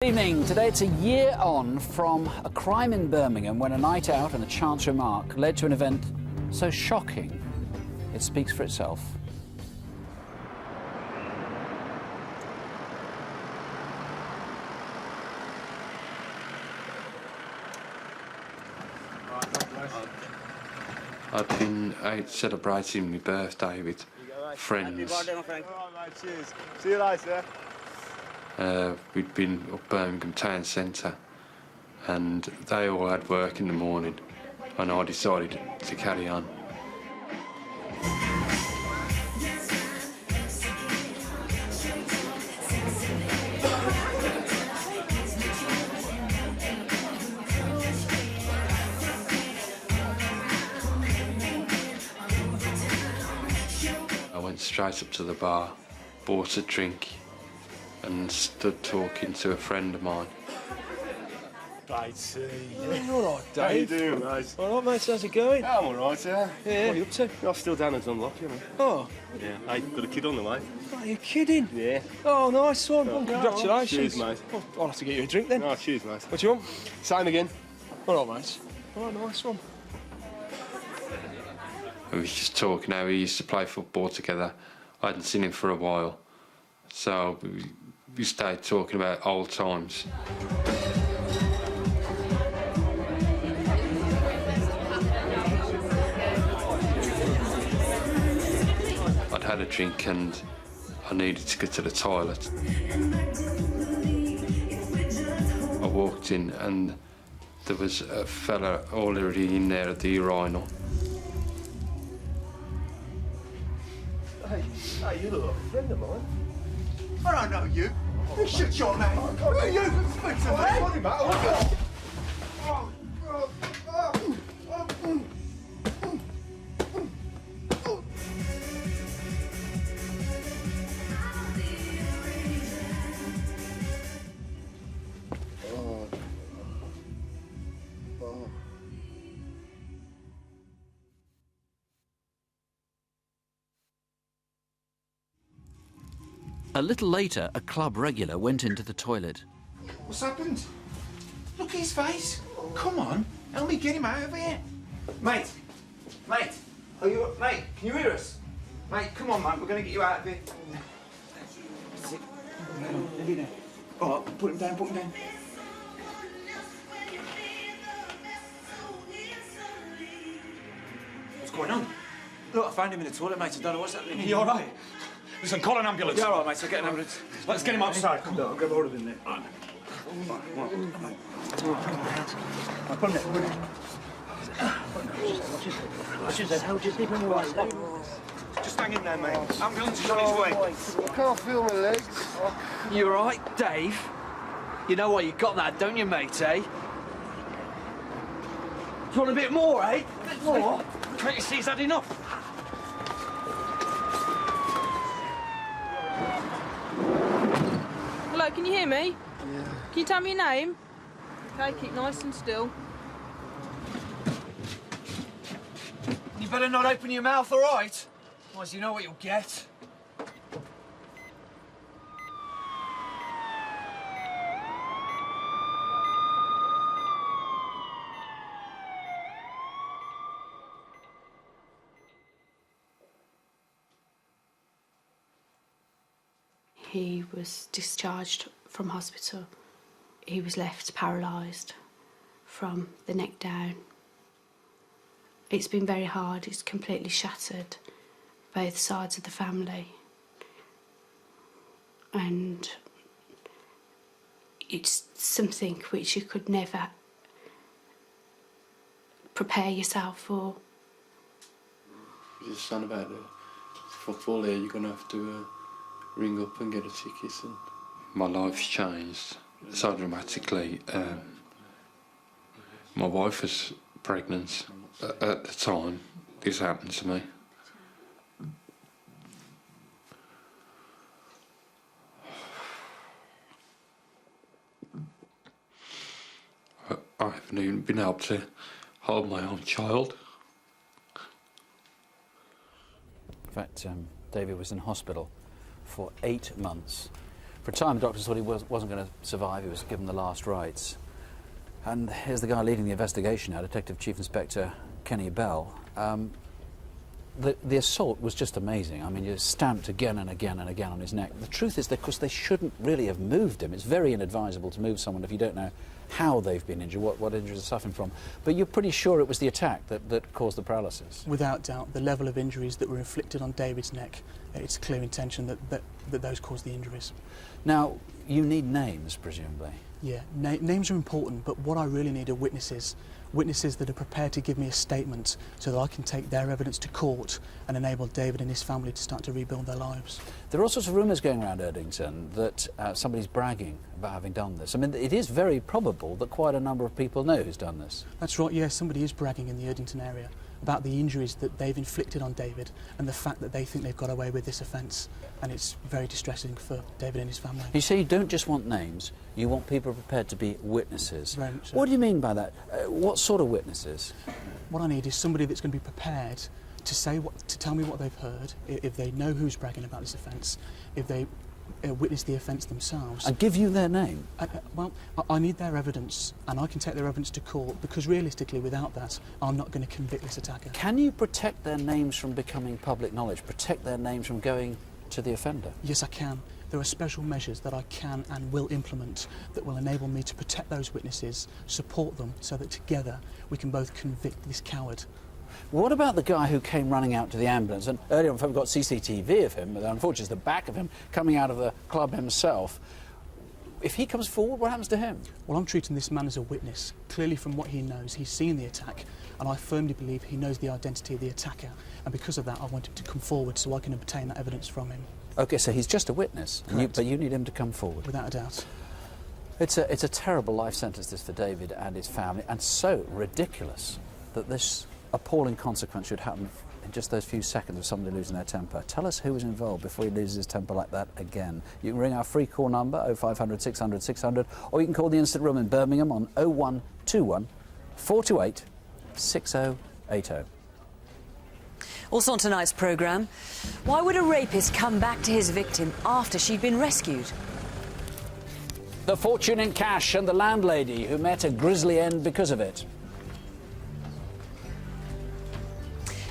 Good evening. Today it's a year on from a crime in Birmingham when a night out and a chance remark led to an event so shocking it speaks for itself. I've been out celebrating my birthday with friends. Happy birthday, my friend. All right, mate, cheers. See you later. We'd been up Birmingham town centre and they all had work in the morning and I decided to carry on. I went straight up to the bar, bought a drink and stood talking to a friend of mine. Right, see. All right, Dave. How you doing, mate? All right, mate. How's it going? I'm all right, yeah. Yeah. What are you up to? I'm still down at Dunlop, you know. Oh, Yeah. I got a kid on the way. are you kidding? Yeah. Oh, nice one. Oh, Congratulations. cheers, mate. Oh, I'll have to get you a drink then. Oh, cheers, mate. What do you want? Same again. All right, mate. Oh, nice one. We was just talking how we used to play football together. I hadn't seen him for a while, so we started talking about old times. I'd had a drink and I needed to go to the toilet. I walked in and there was a fella already in there at the urinal. Hey, you look like a friend of mine. I don't know you. You shut your mouth. Who are you to speak to me? A little later, a club regular went into the toilet. What's happened? Look at his face. Come on, help me get him out of here. Mate, mate, mate, can you hear us? Mate, come on, mate, we're going to get you out of here. That's it. All right, put him down, put him down. What's going on? Look, I found him in the toilet, mate. I don't know what's happening. You all right? Listen, call an ambulance. Yeah, all right, mate, I'll get an ambulance. Let's get him outside. Come on, I'll grab hold of him there. Right. Put him there, put him there. Just hang in there, mate. Ambulance is on its way. I can't feel my legs. You all right, Dave? You know why you got that, don't you, mate, eh? You want a bit more, eh? A bit more? Can't you see he's had enough? Hello, can you hear me? Yeah. Can you tell me your name? Okay, keep nice and still. You better not open your mouth, all right? Otherwise, you know what you'll get. He was discharged from hospital. He was left paralysed from the neck down. It's been very hard. It's completely shattered both sides of the family. And it's something which you could never prepare yourself for. You're just saying about the football here, you're going to have to ring up and get a ticket. And my life's changed so dramatically. My wife was pregnant at the time this happened to me. I haven't even been able to hold my own child. In fact, David was in hospital for 8 months For a time, the doctors thought he wasn't going to survive. He was given the last rites. And here's the guy leading the investigation now, Detective Chief Inspector Kenny Bell. The assault was just amazing. I mean, you're stamped again and again and again on his neck. The truth is that, of course, they shouldn't really have moved him. It's very inadvisable to move someone if you don't know how they've been injured, what injuries they're suffering from. But you're pretty sure it was the attack that caused the paralysis? Without doubt, the level of injuries that were inflicted on David's neck, it's a clear intention that those caused the injuries. Now, you need names, presumably. Yeah, names are important, but what I really need are witnesses. Witnesses that are prepared to give me a statement so that I can take their evidence to court and enable David and his family to start to rebuild their lives. There are all sorts of rumours going around Erdington that somebody's bragging about having done this. I mean, it is very probable that quite a number of people know who's done this. That's right, yes, somebody is bragging in the Erdington area about the injuries that they've inflicted on David and the fact that they think they've got away with this offence. And it's very distressing for David and his family. You say you don't just want names, you want people prepared to be witnesses. Very much so. What do you mean by that? What sort of witnesses? What I need is somebody that's going to be prepared to tell me what they've heard, if they know who's bragging about this offence, if they witness the offence themselves. And give you their name? Well, I need their evidence, and I can take their evidence to court, because realistically, without that, I'm not going to convict this attacker. Can you protect their names from becoming public knowledge? Protect their names from going to the offender? Yes, I can. There are special measures that I can and will implement that will enable me to protect those witnesses, support them, so that together we can both convict this coward. What about the guy who came running out to the ambulance? And earlier on, we've got CCTV of him, but unfortunately it's the back of him coming out of the club himself. If he comes forward, what happens to him? Well, I'm treating this man as a witness. Clearly from what he knows, he's seen the attack, and I firmly believe he knows the identity of the attacker, and because of that I want him to come forward so I can obtain that evidence from him. OK, so he's just a witness, but you need him to come forward? Without a doubt. It's a terrible life sentence, this, for David and his family, and so ridiculous that this appalling consequence should happen in just those few seconds of somebody losing their temper. Tell us who was involved before he loses his temper like that again. You can ring our free call number 0500 600 600, or you can call the Instant Room in Birmingham on 0121 428 6080. Also on tonight's programme, why would a rapist come back to his victim after she'd been rescued? The fortune in cash and the landlady who met a grisly end because of it.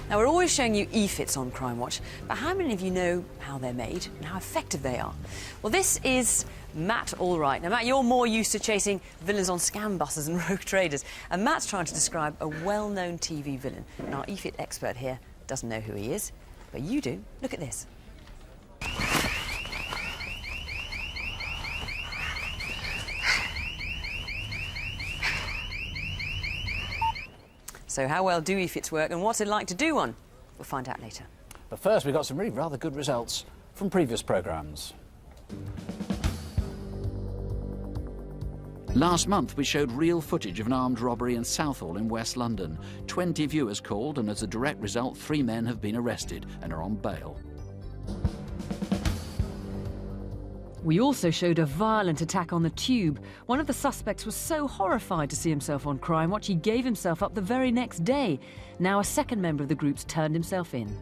Now, we're always showing you e-fits on Crimewatch, but how many of you know how they're made and how effective they are? Well, this is Matt Allwright. Now, Matt, you're more used to chasing villains on scam buses and rogue traders, and Matt's trying to describe a well-known TV villain. And our e-fit expert here doesn't know who he is, but you do. Look at this. So how well do e-fits work, and what's it like to do one? We'll find out later. But first, we've got some really rather good results from previous programmes. Last month, we showed real footage of an armed robbery in Southall in West London. 20 viewers called, and as a direct result, 3 men have been arrested and are on bail. We also showed a violent attack on the Tube. One of the suspects was so horrified to see himself on Crimewatch, he gave himself up the very next day. Now a second member of the group's turned himself in.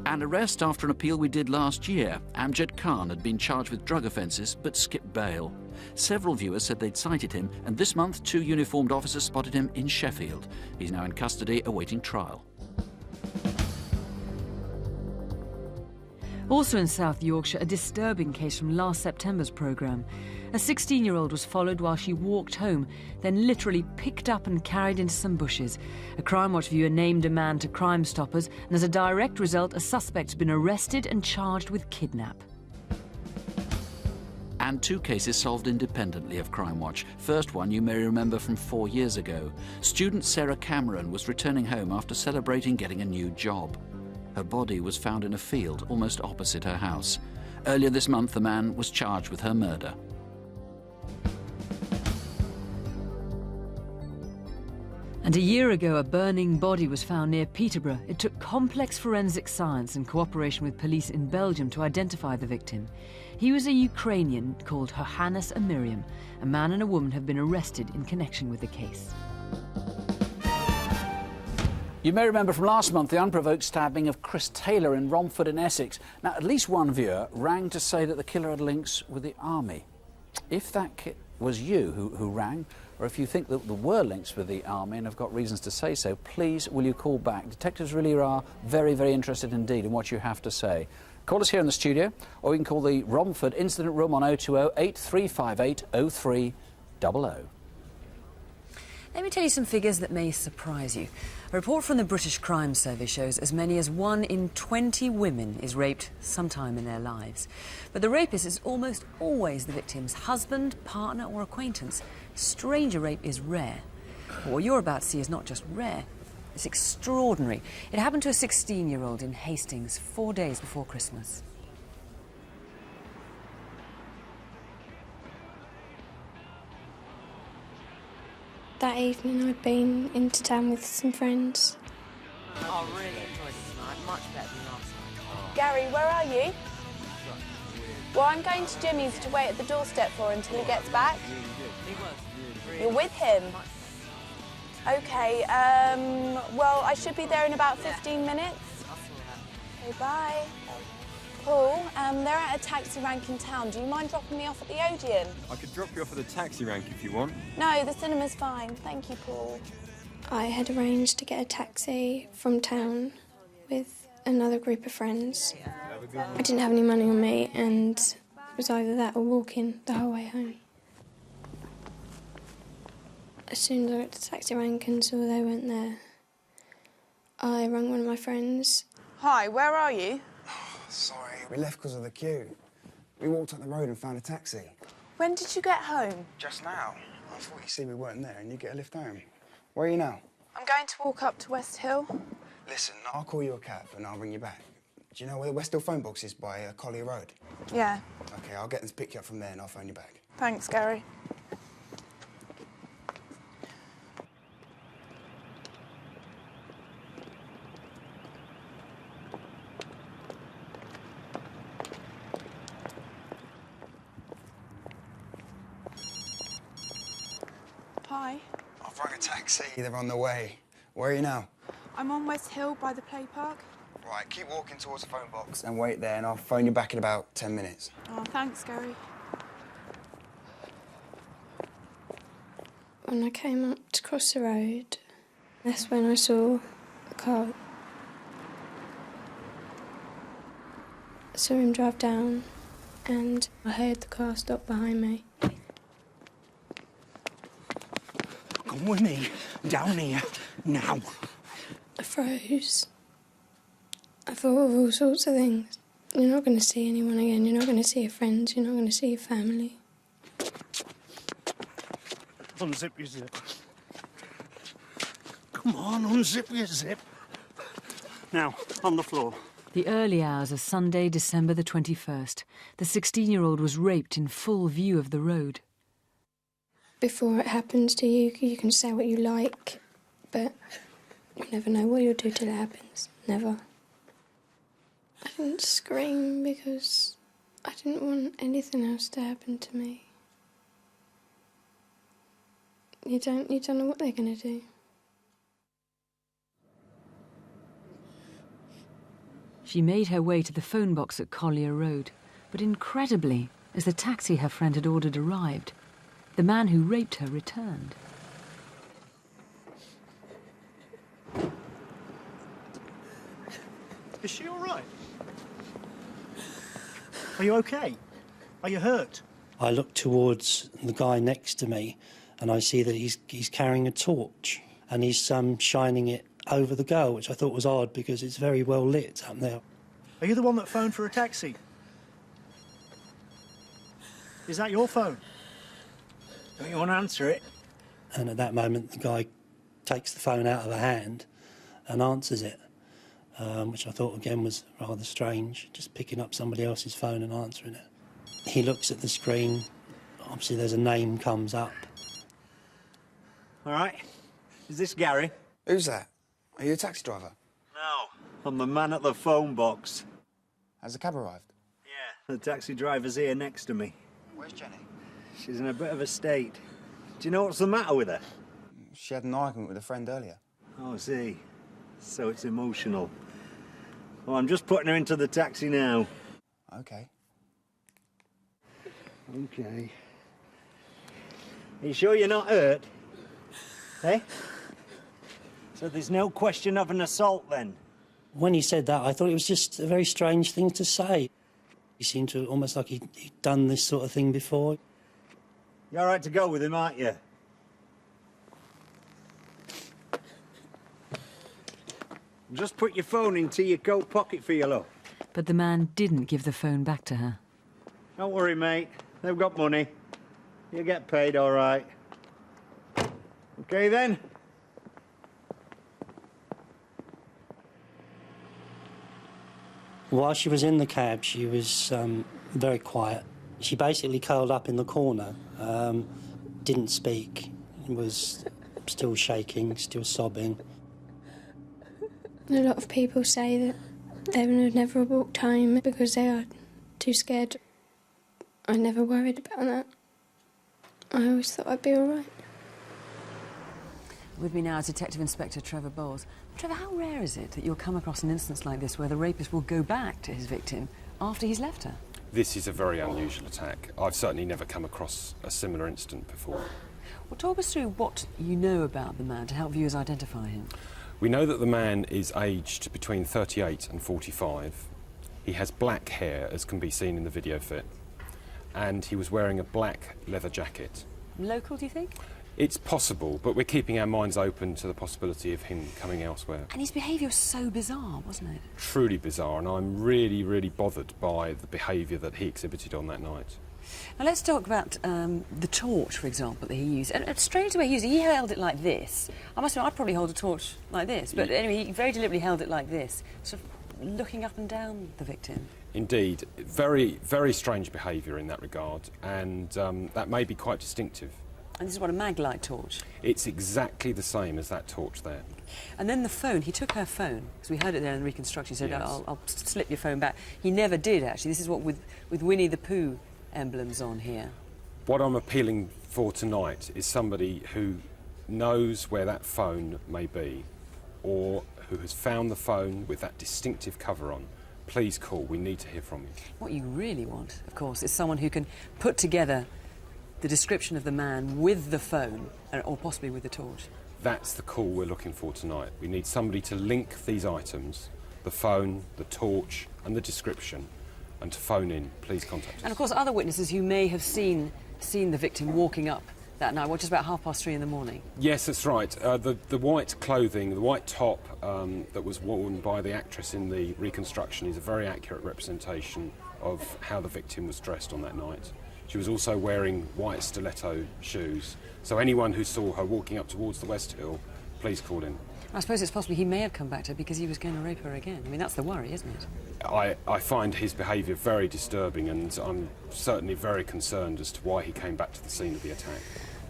An arrest after an appeal we did last year. Amjad Khan had been charged with drug offences but skipped bail. Several viewers said they'd sighted him, and this month 2 uniformed officers spotted him in Sheffield. He's now in custody awaiting trial. Also in South Yorkshire, a disturbing case from last September's programme. A 16-year-old was followed while she walked home, then literally picked up and carried into some bushes. A Crimewatch viewer named a man to Crime Stoppers, and as a direct result, a suspect's been arrested and charged with kidnap. And 2 cases solved independently of Crimewatch. First one you may remember from 4 years ago. Student Sarah Cameron was returning home after celebrating getting a new job. Her body was found in a field almost opposite her house. Earlier this month, the man was charged with her murder. And a year ago, a burning body was found near Peterborough. It took complex forensic science and cooperation with police in Belgium to identify the victim. He was a Ukrainian called Johannes and Miriam. A man and a woman have been arrested in connection with the case. You may remember from last month the unprovoked stabbing of Chris Taylor in Romford in Essex. Now, at least one viewer rang to say that the killer had links with the army. If that was you who rang, or if you think that there were links with the army and have got reasons to say so, please will you call back. Detectives really are very, very interested indeed in what you have to say. Call us here in the studio, or you can call the Romford Incident Room on 020 8358 0300. Let me tell you some figures that may surprise you. A report from the British Crime Service shows as many as 1 in 20 women is raped sometime in their lives. But the rapist is almost always the victim's husband, partner or acquaintance. Stranger rape is rare. But what you're about to see is not just rare, it's extraordinary. It happened to a 16-year-old in Hastings 4 days before Christmas. That evening I'd been into town with some friends. Oh, really enjoyed it tonight. Much better than last night. Gary, where are you? Well, I'm going to Jimmy's to wait at the doorstep for him until he gets back. You're with him? OK, well, I should be there in about 15 minutes. OK, bye. Paul, they're at a taxi rank in town. Do you mind dropping me off at the Odeon? I could drop you off at the taxi rank if you want. No, the cinema's fine. Thank you, Paul. I had arranged to get a taxi from town with another group of friends. I didn't have any money on me, and it was either that or walking the whole way home. As soon as I got to the taxi rank and saw they weren't there, I rang one of my friends. Hi, where are you? Sorry, we left because of the queue. We walked up the road and found a taxi. When did you get home? Just now. I thought you'd see we weren't there and you'd get a lift home. Where are you now? I'm going to walk up to West Hill. Listen, I'll call you a cab and I'll ring you back. Do you know where the West Hill phone box is by Collier Road? Yeah. OK, I'll get them to pick you up from there and I'll phone you back. Thanks, Gary. Hi. I've rung a taxi. They're on the way. Where are you now? I'm on West Hill by the play park. Right, keep walking towards the phone box and wait there and I'll phone you back in about 10 minutes. Oh, thanks, Gary. When I came up to cross the road, that's when I saw a car. I saw him drive down and I heard the car stop behind me. Come with me, down here, now. I froze. I thought of all sorts of things. You're not going to see anyone again. You're not going to see your friends. You're not going to see your family. Unzip your zip. Come on, unzip your zip. Now, on the floor. The early hours of Sunday, December the 21st, the 16-year-old was raped in full view of the road. Before it happens to you, you can say what you like, but you never know what you'll do till it happens. Never. I didn't scream because I didn't want anything else to happen to me. You don't know what they're going to do. She made her way to the phone box at Collier Road, but incredibly, as the taxi her friend had ordered arrived, the man who raped her returned. Is she all right? Are you okay? Are you hurt? I look towards the guy next to me and I see that he's carrying a torch and he's shining it over the girl, which I thought was odd because it's very well lit up there. Are you the one that phoned for a taxi? Is that your phone? Don't you want to answer it? And at that moment, the guy takes the phone out of her hand and answers it, which I thought, again, was rather strange, just picking up somebody else's phone and answering it. He looks at the screen. Obviously, there's a name comes up. All right. Is this Gary? Who's that? Are you a taxi driver? No. I'm the man at the phone box. Has the cab arrived? Yeah. The taxi driver's here next to me. Where's Jenny? She's in a bit of a state. Do you know what's the matter with her? She had an argument with a friend earlier. Oh, I see. So it's emotional. Well, I'm just putting her into the taxi now. OK. OK. Are you sure you're not hurt? Eh? So there's no question of an assault, then? When he said that, I thought it was just a very strange thing to say. He seemed to almost like he'd done this sort of thing before. You're all right to go with him, aren't you? Just put your phone into your coat pocket for your love. But the man didn't give the phone back to her. Don't worry, mate. They've got money. You get paid all right. OK, then? While she was in the cab, she was very quiet. She basically curled up in the corner, didn't speak, was still shaking, still sobbing. A lot of people say that they would never walked home because they are too scared. I never worried about that. I always thought I'd be all right. With me now is Detective Inspector Trevor Bowles. Trevor, how rare is it that you'll come across an instance like this where the rapist will go back to his victim after he's left her? This is a very unusual attack. I've certainly never come across a similar incident before. Well, talk us through what you know about the man to help viewers identify him. We know that the man is aged between 38 and 45. He has black hair, as can be seen in the video fit, and he was wearing a black leather jacket. Local, do you think? It's possible, but we're keeping our minds open to the possibility of him coming elsewhere. And his behaviour was so bizarre, wasn't it? Truly bizarre, and I'm really, really bothered by the behaviour that he exhibited on that night. Now let's talk about the torch, for example, that he used. And strange the way he used it. He held it like this. I must admit, I'd probably hold a torch like this. But anyway, he very deliberately held it like this, sort of looking up and down the victim. Indeed. Very, very strange behaviour in that regard, and that may be quite distinctive. And this is what, a mag-light torch? It's exactly the same as that torch there. And then the phone, he took her phone, because we heard it there in the reconstruction, he said, Yes. I'll slip your phone back. He never did, actually. This is what with Winnie the Pooh emblems on here. What I'm appealing for tonight is somebody who knows where that phone may be, or who has found the phone with that distinctive cover on. Please call, we need to hear from you. What you really want, of course, is someone who can put together the description of the man with the phone, or possibly with the torch. That's the call we're looking for tonight. We need somebody to link these items, the phone, the torch and the description, and to phone in. Please contact us. And of course other witnesses who may have seen the victim walking up that night, which is about 3:30 in the morning. Yes, that's right. The white clothing, the white top that was worn by the actress in the reconstruction is a very accurate representation of how the victim was dressed on that night. She was also wearing white stiletto shoes. So anyone who saw her walking up towards the West Hill, please call in. I suppose it's possible he may have come back to her because he was going to rape her again. I mean, that's the worry, isn't it? I find his behaviour very disturbing, and I'm certainly very concerned as to why he came back to the scene of the attack.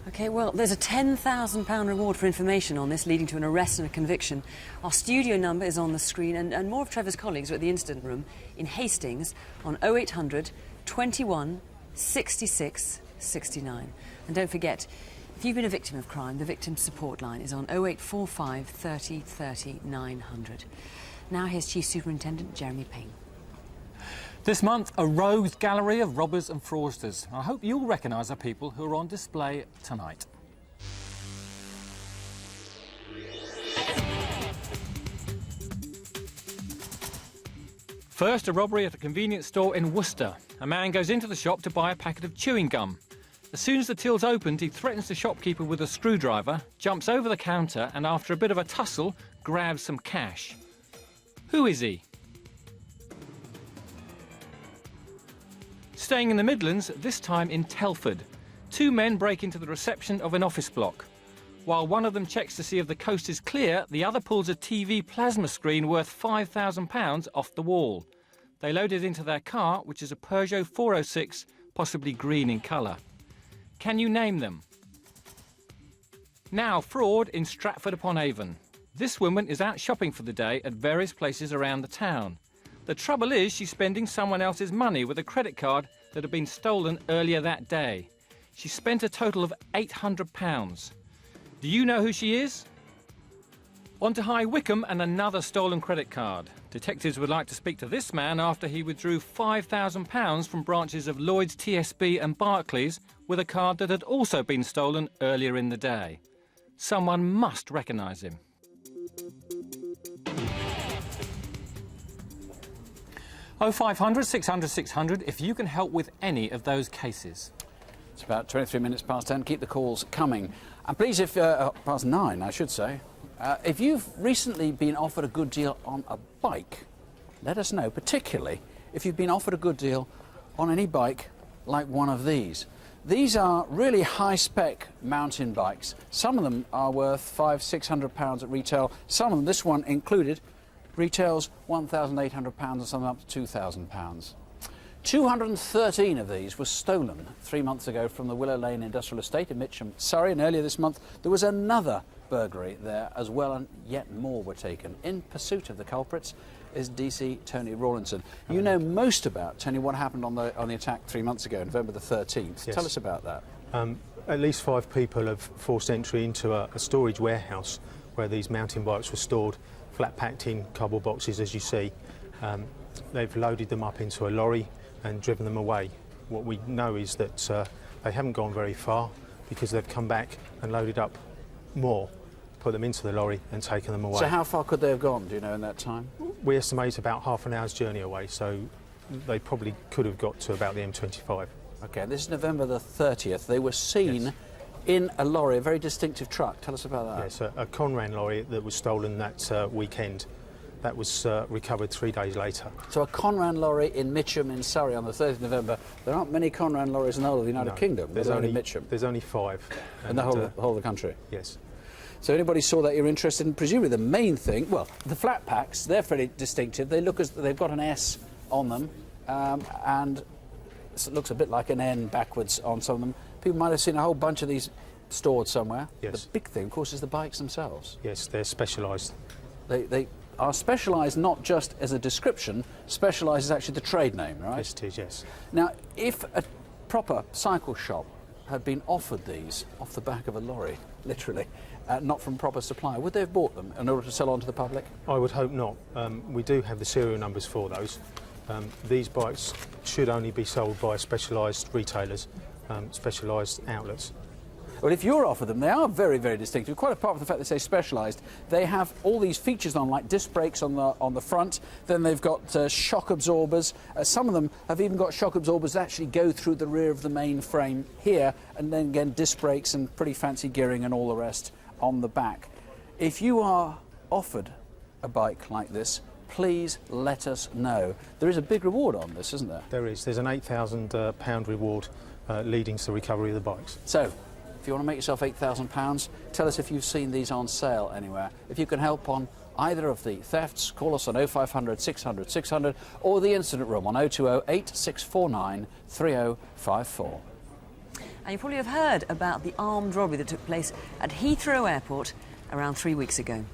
OK, well, there's a £10,000 reward for information on this, leading to an arrest and a conviction. Our studio number is on the screen, and more of Trevor's colleagues are at the incident room in Hastings on 0800 21 66 69. And don't forget, if you've been a victim of crime, the Victim Support Line is on 0845 30 30 900. Now here's Chief Superintendent Jeremy Payne. This month, a rogues gallery of robbers and fraudsters. I hope you'll recognise the people who are on display tonight. First, a robbery at a convenience store in Worcester. A man goes into the shop to buy a packet of chewing gum. As soon as the till's opened, he threatens the shopkeeper with a screwdriver, jumps over the counter and, after a bit of a tussle, grabs some cash. Who is he? Staying in the Midlands, this time in Telford. Two men break into the reception of an office block. While one of them checks to see if the coast is clear, the other pulls a TV plasma screen worth £5,000 off the wall. They load it into their car, which is a Peugeot 406, possibly green in colour. Can you name them? Now, fraud in Stratford-upon-Avon. This woman is out shopping for the day at various places around the town. The trouble is she's spending someone else's money with a credit card that had been stolen earlier that day. She spent a total of £800. Do you know who she is? On to High Wycombe and another stolen credit card. Detectives would like to speak to this man after he withdrew £5,000 from branches of Lloyds, TSB and Barclays with a card that had also been stolen earlier in the day. Someone must recognise him. Oh, 0500 600 600 if you can help with any of those cases. It's about 23 minutes past 10. Keep the calls coming. And please, if past 9, I should say. If you've recently been offered a good deal on a bike, let us know, particularly if you've been offered a good deal on any bike like one of these. These are really high-spec mountain bikes. Some of them are worth £500–600 at retail. Some of them, this one included, retails £1,800 and some up to £2,000. 213 of these were stolen 3 months ago from the Willow Lane Industrial Estate in Mitcham, Surrey, and earlier this month there was another burglary there as well, and yet more were taken. In pursuit of the culprits is DC Tony Rawlinson. You know most about, Tony, what happened on the attack 3 months ago, November the 13th. Yes. Tell us about that. At least 5 people have forced entry into a storage warehouse where these mountain bikes were stored, flat packed in cardboard boxes, as you see. They've loaded them up into a lorry and driven them away. What we know is that they haven't gone very far because they've come back and loaded up more, put them into the lorry and taken them away. So how far could they have gone, do you know, in that time? We estimate about half an hour's journey away, so they probably could have got to about the M25. OK, this is November the 30th. They were seen in a lorry, a very distinctive truck. Tell us about that. Yes, a Conran lorry that was stolen that weekend. That was recovered 3 days later. So a Conran lorry in Mitcham in Surrey on the 30th of November. There aren't many Conran lorries in the whole of the United Kingdom. There's only only Mitcham. There's only 5. In the whole of the country? Yes. So anybody saw that you're interested in, presumably the main thing, well, the flat packs, they're fairly distinctive. They look as they've got an S on them, and it looks a bit like an N backwards on some of them. People might have seen a whole bunch of these stored somewhere. Yes. The big thing, of course, is the bikes themselves. Yes, they're specialised. They are specialised not just as a description, specialised is actually the trade name, right? Yes, it is, yes. Now, if a proper cycle shop had been offered these off the back of a lorry, literally, not from proper supply, would they have bought them in order to sell on to the public? I would hope not. We do have the serial numbers for those. These bikes should only be sold by specialised retailers, specialised outlets. Well, if you're offered them, they are very, very distinctive. Quite apart from the fact they say specialised, they have all these features on, like disc brakes on the front. Then they've got shock absorbers. Some of them have even got shock absorbers that actually go through the rear of the main frame here, and then again disc brakes and pretty fancy gearing and all the rest on the back. If you are offered a bike like this, please let us know. There is a big reward on this, isn't there? There is. There's an £8,000 reward leading to the recovery of the bikes. So, if you want to make yourself £8,000, tell us if you've seen these on sale anywhere. If you can help on either of the thefts, call us on 0500 600 600 or the incident room on 020 8649 3054. And you probably have heard about the armed robbery that took place at Heathrow Airport around 3 weeks ago.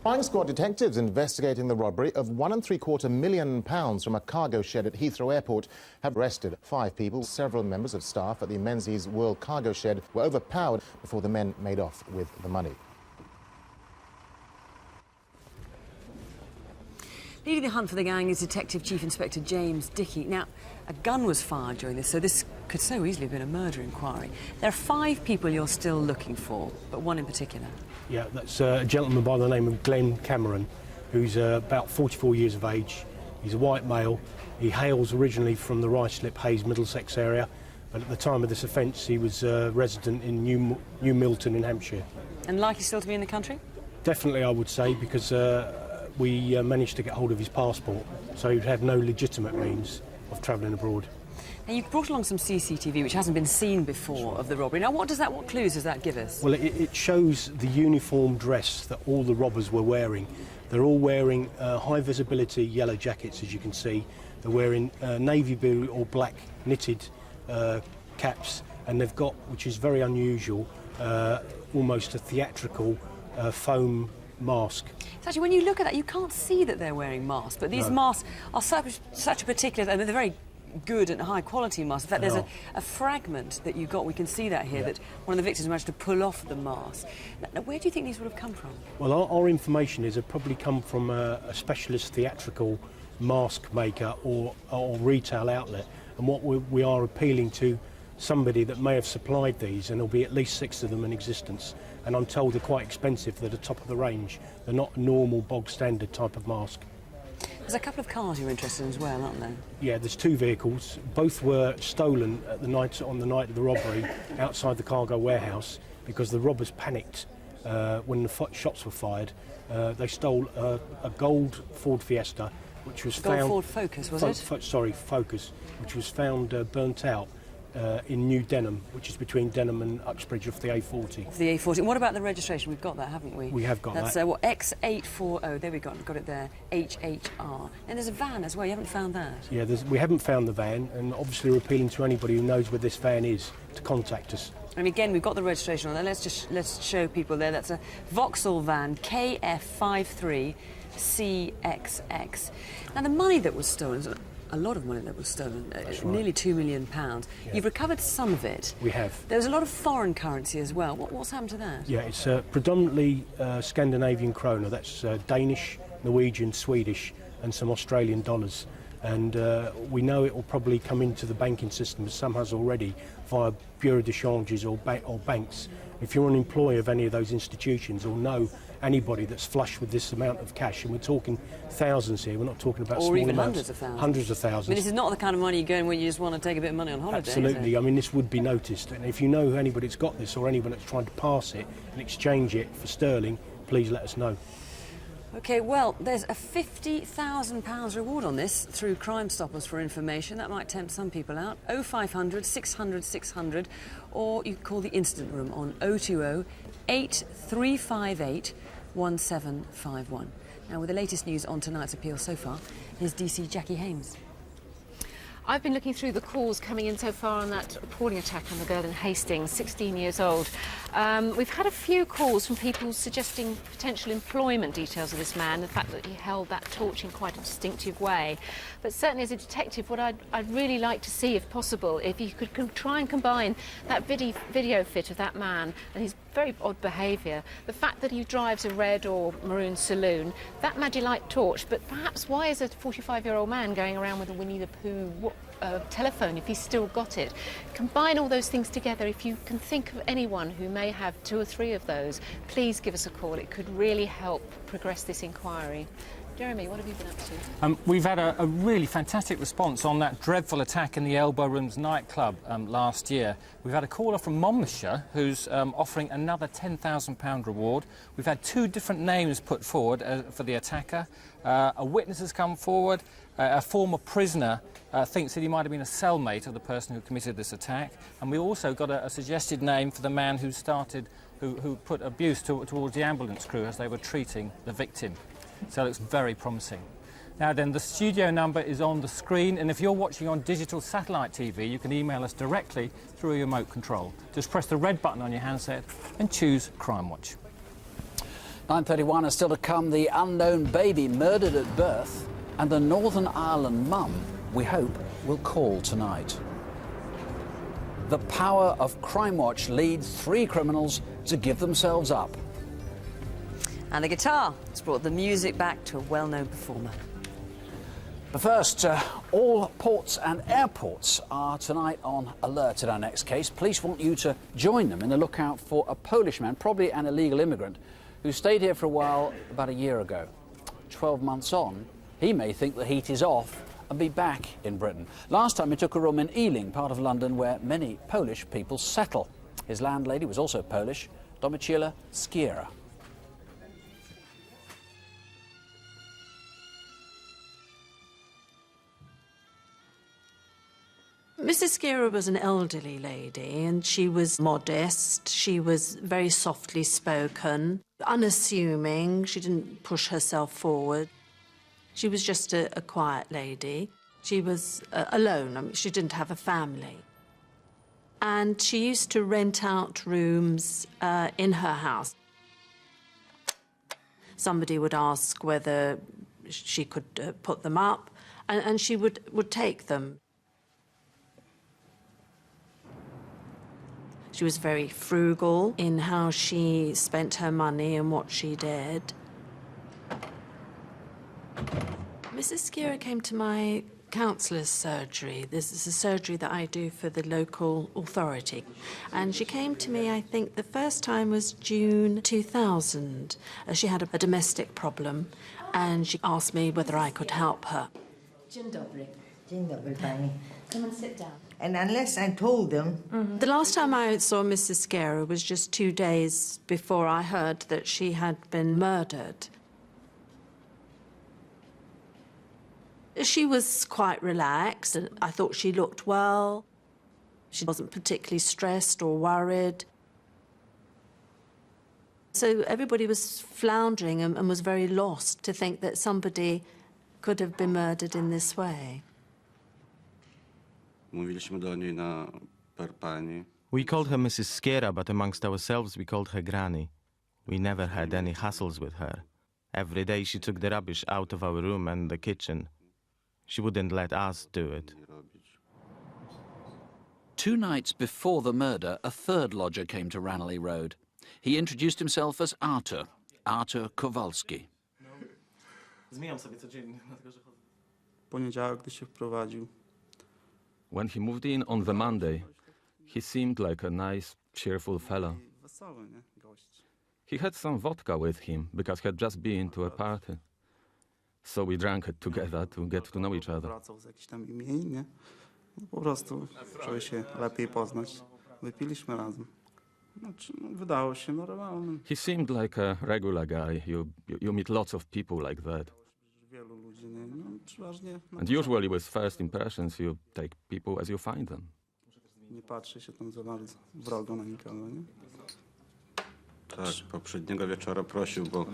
Flying squad detectives investigating the robbery of £1.75 million from a cargo shed at Heathrow Airport have arrested 5 people. Several members of staff at the Menzies World Cargo Shed were overpowered before the men made off with the money. Leading the hunt for the gang is Detective Chief Inspector James Dickey. Now, a gun was fired during this, so this could so easily have been a murder inquiry. There are 5 people you're still looking for, but one in particular. Yeah, that's a gentleman by the name of Glenn Cameron, who's about 44 years of age. He's a white male. He hails originally from the Ruislip Hayes Middlesex area, but at the time of this offence he was a resident in New Milton in Hampshire. And likely still to be in the country? Definitely, I would say, because we managed to get hold of his passport, so he'd have no legitimate means of travelling abroad. Now, you've brought along some CCTV which hasn't been seen before of the robbery. Now, what clues does that give us? Well, it shows the uniform dress that all the robbers were wearing. They're all wearing high visibility yellow jackets, as you can see. They're wearing navy blue or black knitted caps, and they've got, which is very unusual, almost a theatrical foam mask. So actually, when you look at that, you can't see that they're wearing masks, but these masks are such a particular, and they're very good and high-quality masks. In fact, there's a fragment that you got, we can see that here, that one of the victims managed to pull off the mask. Now, where do you think these would have come from? Well, our information is it probably come from a specialist theatrical mask maker or retail outlet. And what we are appealing to somebody that may have supplied these, and there'll be at least 6 of them in existence. And I'm told they're quite expensive, they're the top of the range. They're not a normal, bog-standard type of mask. There's a couple of cars you're interested in as well, aren't there? Yeah, there's 2 vehicles. Both were stolen on the night of the robbery outside the cargo warehouse because the robbers panicked when the shots were fired. They stole a gold Ford Fiesta, which was found... Gold Ford Focus, was it? Sorry, Focus, which was found burnt out in New Denham, which is between Denham and Uxbridge off the A40. Off the A40. And what about the registration? We've got that, haven't we? We have got that. That's what, X840, there we got it there, HHR. And there's a van as well, you haven't found that? Yeah, we haven't found the van, and obviously we're appealing to anybody who knows where this van is to contact us. And again, we've got the registration on there. Let's show people there. That's a Vauxhall van, KF53CXX. Now, the money that was stolen, a lot of money that was stolen, nearly £2 million. Yeah. You've recovered some of it. We have. There was a lot of foreign currency as well. What's happened to that? Yeah, it's predominantly Scandinavian krona. That's Danish, Norwegian, Swedish, and some Australian dollars. And we know it will probably come into the banking system, as some has already, via bureau de changes or banks. If you're an employee of any of those institutions or know anybody that's flush with this amount of cash, and we're talking thousands here, we're not talking about small even amounts. hundreds of thousands. Hundreds of thousands. I mean, this is not the kind of money you go in when you just want to take a bit of money on holiday. Absolutely. I mean, this would be noticed. And if you know anybody that's got this or anyone that's trying to pass it and exchange it for sterling, please let us know. OK, well, there's a £50,000 reward on this through Crime Stoppers for information. That might tempt some people out. 0500 600 600, or you can call the incident room on 020 8358 1751. Now, with the latest news on tonight's appeal so far, here's DC Jackie Hames. I've been looking through the calls coming in so far on that appalling attack on the girl in Hastings, 16 years old. We've had a few calls from people suggesting potential employment details of this man, the fact that he held that torch in quite a distinctive way. But certainly as a detective, what I'd really like to see, if possible, if you could try and combine that video fit of that man and his very odd behaviour, the fact that he drives a red or maroon saloon, that Magilite torch, but perhaps why is a 45-year-old man going around with a Winnie the Pooh telephone if he's still got it? Combine all those things together. If you can think of anyone who may have 2 or 3 of those, please give us a call. It could really help progress this inquiry. Jeremy, what have you been up to? We've had a really fantastic response on that dreadful attack in the Elbow Rooms nightclub last year. We've had a caller from Monmouthshire who's offering another £10,000 reward. We've had 2 different names put forward for the attacker. A witness has come forward. A former prisoner thinks that he might have been a cellmate of the person who committed this attack. And we also got a suggested name for the man who put abuse towards the ambulance crew as they were treating the victim. So it looks very promising. Now then, the studio number is on the screen, and if you're watching on digital satellite TV, you can email us directly through a remote control. Just press the red button on your handset and choose Crimewatch. 9:31 is still to come. The unknown baby murdered at birth, and the Northern Ireland mum, we hope, will call tonight. The power of Crimewatch leads 3 criminals to give themselves up. And the guitar has brought the music back to a well-known performer. But first, all ports and airports are tonight on alert in our next case. Police want you to join them in the lookout for a Polish man, probably an illegal immigrant, who stayed here for a while about a year ago. 12 months on, he may think the heat is off and be back in Britain. Last time he took a room in Ealing, part of London where many Polish people settle. His landlady was also Polish, Domiciela Skiera. Mrs. Skiera was an elderly lady, and she was modest, she was very softly spoken, unassuming, she didn't push herself forward. She was just a quiet lady. She was alone, I mean, she didn't have a family. And she used to rent out rooms in her house. Somebody would ask whether she could put them up, and she would take them. She was very frugal in how she spent her money and what she did. Mrs. Skira came to my counsellor's surgery. This is a surgery that I do for the local authority. And she came to me, I think the first time was June 2000. She had a domestic problem and she asked me whether I could help her. Dzień dobry. Dzień dobry, pani. Come and sit down. And unless I told them... The last time I saw Mrs. Skira was just 2 days before I heard that she had been murdered. She was quite relaxed, and I thought she looked well. She wasn't particularly stressed or worried. So everybody was floundering and was very lost to think that somebody could have been murdered in this way. Mówiliśmy do niej na per pani. We called her Mrs. Skira, but amongst ourselves we called her Granny. We never had any hassles with her. Every day she took the rubbish out of our room and the kitchen. She wouldn't let us do it. 2 nights before the murder, a third lodger came to Ranelagh Road. He introduced himself as Artur Kowalski. Poniedziałek, gdy się wprowadził. When he moved in on the Monday, he seemed like a nice, cheerful fellow. Wesoły, nie? Gość. He had some vodka with him because he had just been to a party. So we drank it together to get to know each other. Wracał z jakichś tam imienin, nie? Po prostu, żeby się lepiej poznać. Wypiliśmy razem. Znaczy, wydało się normalnym. He seemed like a regular guy. You meet lots of people like that. Wielu ludzi, nie? No, przeważnie... And usually with first impressions you take people as you find them. Nie patrzy się tam za bardzo wrogo na nikogo, nie? Tak, poprzedniego wieczora prosił, bo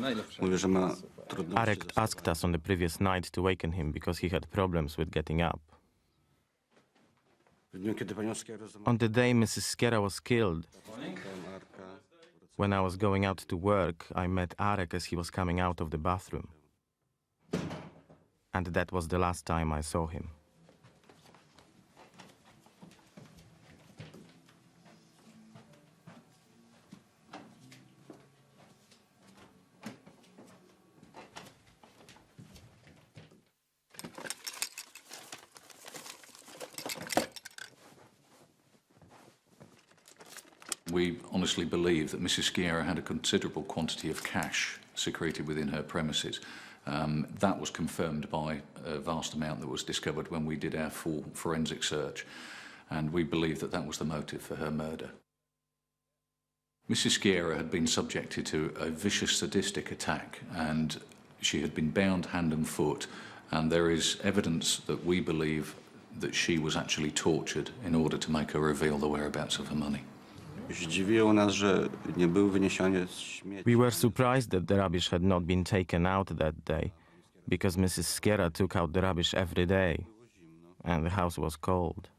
mówi, że ma trudności. Arek asked us on the previous night to waken him because he had problems with getting up. On the day Mrs. Skira was killed, when I was going out to work, I met Arek as he was coming out of the bathroom. And that was the last time I saw him. We honestly believe that Mrs. Skira had a considerable quantity of cash secreted within her premises. That was confirmed by a vast amount that was discovered when we did our full forensic search, and we believe that that was the motive for her murder. Mrs. Skira had been subjected to a vicious sadistic attack, and she had been bound hand and foot, and there is evidence that we believe that she was actually tortured in order to make her reveal the whereabouts of her money. Zdziwiło nas, że nie był wyniesiony z śmieci. We were surprised that the rubbish had not been taken out that day, because Mrs. Skira took out the rubbish every day, and the house was cold.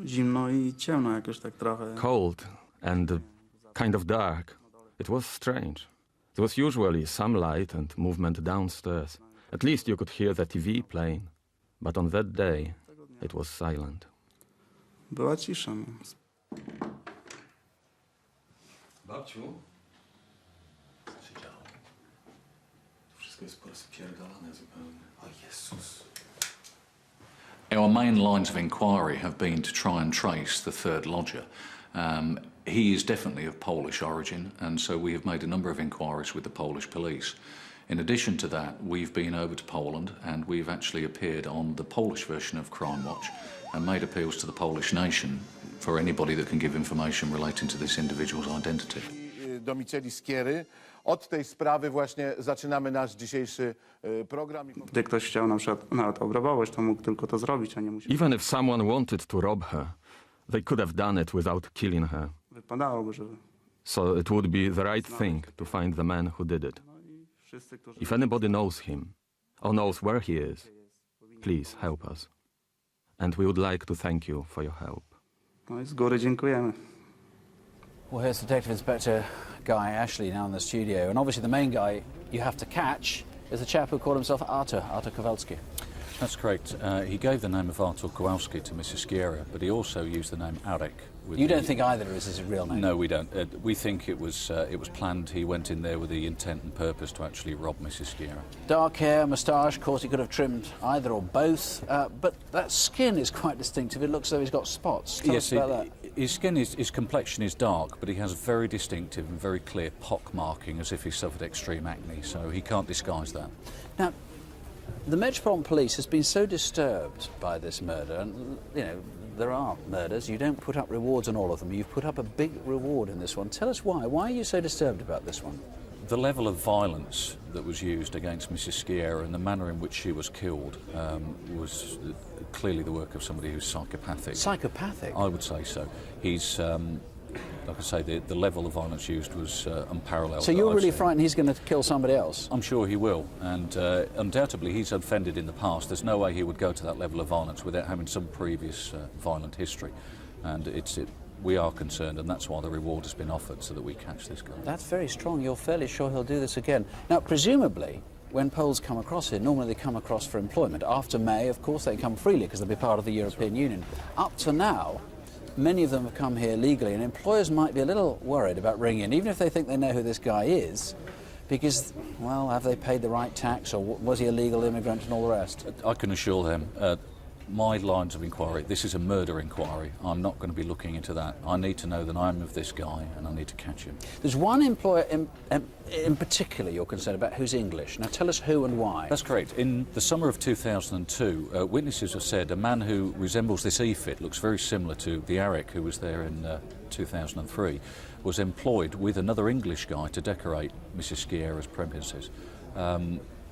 Zimno i ciemno jakoś tak trochę. Cold and kind of dark. It was strange. There was usually some light and movement downstairs. At least you could hear the TV playing. But on that day, it was silent. Była cisza. Babciu? Co się działo? To wszystko jest porozpierdalane zupełnie. O Jezus. Our main lines of inquiry have been to try and trace the third lodger. He is definitely of Polish origin, and so we have made a number of inquiries with the Polish police. In addition to that, we've been over to Poland, and we've actually appeared on the Polish version of Crimewatch and made appeals to the Polish nation for anybody that can give information relating to this individual's identity. Domiceli Skiery. Od tej sprawy właśnie zaczynamy nasz dzisiejszy program. Gdy ktoś chciał na przykład nawet obrabować, to mógł tylko to zrobić, a nie musiał. Even if someone wanted to rob her, they could have done it without killing her. Wypadałoby, żeby. So it would be the right thing to find the man who did it. If anybody knows him or knows where he is, please help us. And we would like to thank you for your help. No i z góry dziękujemy. Well, here's Detective Inspector Guy Ashley now in the studio, and obviously the main guy you have to catch is the chap who called himself Artur Kowalski. That's correct. He gave the name of Artur Kowalski to Mrs. Skiera, but he also used the name Arek. You don't think either is his real name? No, we don't. We think it was planned. He went in there with the intent and purpose to actually rob Mrs. Skiera. Dark hair, moustache. Of course, he could have trimmed either or both. But that skin is quite distinctive. It looks as though he's got spots. Tell us about that. His skin, his complexion is dark, but he has very distinctive and very clear pock marking, as if he suffered extreme acne. So he can't disguise that. Now, the Metropolitan Police has been so disturbed by this murder, and you know, there are murders, you don't put up rewards on all of them. You've put up a big reward in this one. Tell us why. Why are you so disturbed about this one? The level of violence that was used against Mrs. Skiera and the manner in which she was killed was clearly the work of somebody who's psychopathic. Psychopathic? I would say so. He's, like I say, the level of violence used was unparalleled. So you're really frightened he's going to kill somebody else? I'm sure he will, and undoubtedly he's offended in the past. There's no way he would go to that level of violence without having some previous violent history, and we are concerned, and that's why the reward has been offered, so that we catch this guy. That's very strong. You're fairly sure he'll do this again. Now, presumably, when Poles come across here, normally they come across for employment. After May, of course, they come freely because they'll be part of the European Union. Up to now, many of them have come here legally, and employers might be a little worried about bringing in, even if they think they know who this guy is, because, well, have they paid the right tax, or was he a legal immigrant and all the rest? I can assure them, my lines of inquiry, this is a murder inquiry. I'm not going to be looking into that. I need to know the name of this guy, and I need to catch him. There's one employer in particular you're concerned about who's English. Now tell us who and why. That's correct. In the summer of 2002, witnesses have said a man who resembles this EFIT, looks very similar to the Arek who was there in 2003, was employed with another English guy to decorate Mrs. Skiera's premises.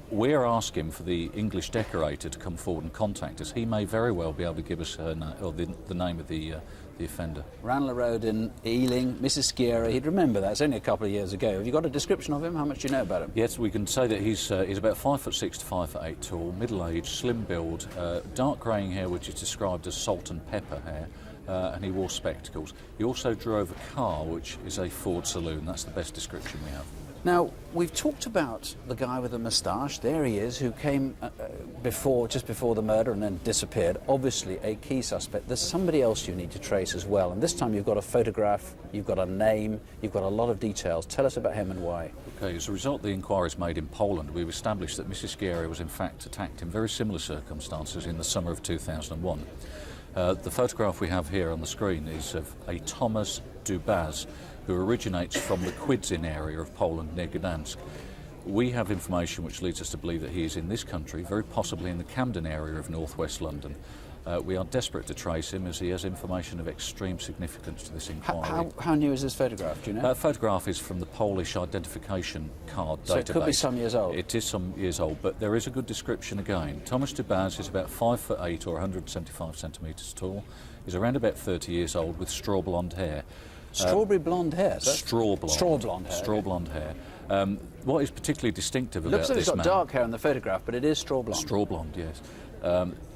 We're asking for the English decorator to come forward and contact us. He may very well be able to give us her the name of the offender. Ranelagh Road in Ealing, Mrs. Skiera. He'd remember that. It's only a couple of years ago. Have you got a description of him? How much do you know about him? Yes, we can say that he's about 5'6" to 5'8" tall, middle-aged, slim build, dark greying hair, which is described as salt and pepper hair. And he wore spectacles. He also drove a car, which is a Ford Saloon. That's the best description we have. Now, we've talked about the guy with the moustache. There he is, who came just before the murder and then disappeared. Obviously a key suspect. There's somebody else you need to trace as well. And this time you've got a photograph, you've got a name, you've got a lot of details. Tell us about him and why. OK, as a result of the inquiries made in Poland, we've established that Mrs. Skiera was in fact attacked in very similar circumstances in the summer of 2001. The photograph we have here on the screen is of a Thomas Dubaz, who originates from the Kwidzyn area of Poland near Gdansk. We have information which leads us to believe that he is in this country, very possibly in the Camden area of northwest London. We are desperate to trace him as he has information of extreme significance to this inquiry. How new is this photograph, do you know? That photograph is from the Polish identification card database. So it could be some years old? It is some years old, but there is a good description again. Thomas Dubaz is about 5'8" or 175 centimetres tall. He's around about 30 years old with straw blonde hair. Strawberry blonde hair? Straw blonde. Straw blonde hair. Straw blonde hair. What is particularly distinctive about this man... Looks like he's got dark hair in the photograph, but it is straw blonde. Straw blonde, yes.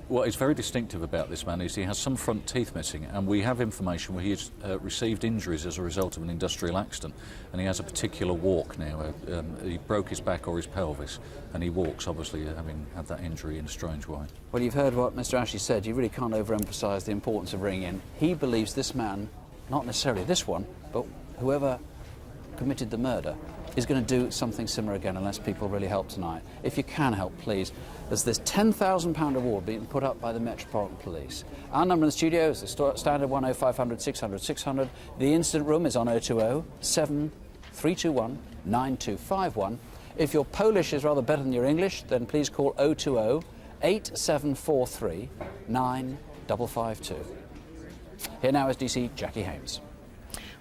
What is very distinctive about this man is he has some front teeth missing, and we have information where he has received injuries as a result of an industrial accident, and he has a particular walk now. He broke his back or his pelvis, and he walks, obviously, having had that injury in a strange way. Well, you've heard what Mr. Ashley said. You really can't overemphasise the importance of ringing in. He believes this man... not necessarily this one, but whoever committed the murder is going to do something similar again unless people really help tonight. If you can help, please. There's this £10,000 award being put up by the Metropolitan Police. Our number in the studio is the standard 10500 600 600. The incident room is on 020 7321 9251. If your Polish is rather better than your English, then please call 020 8743 9552. Here now is DC Jackie Hames.